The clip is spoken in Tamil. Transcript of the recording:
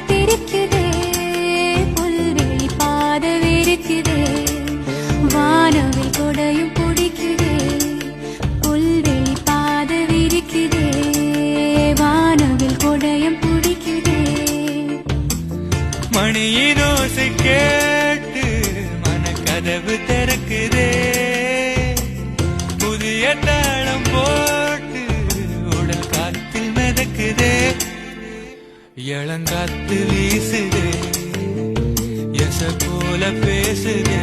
தெரிக்குதே புல்வெளி பாத வெறுக்குதே வானவில் கொடையும் பிடிக்குதே புல்வெளி பாத விரிக்குதே வானவில் கொடையும் பிடிக்குதே மணியின் ஓசை கேட்டு மனக்கதவு திறக்குதே புதிய தாளம் போட்டு உடல் காத்தில் மிதக்குதே இளங்காத்து வீசுதே எச போல பேசுதே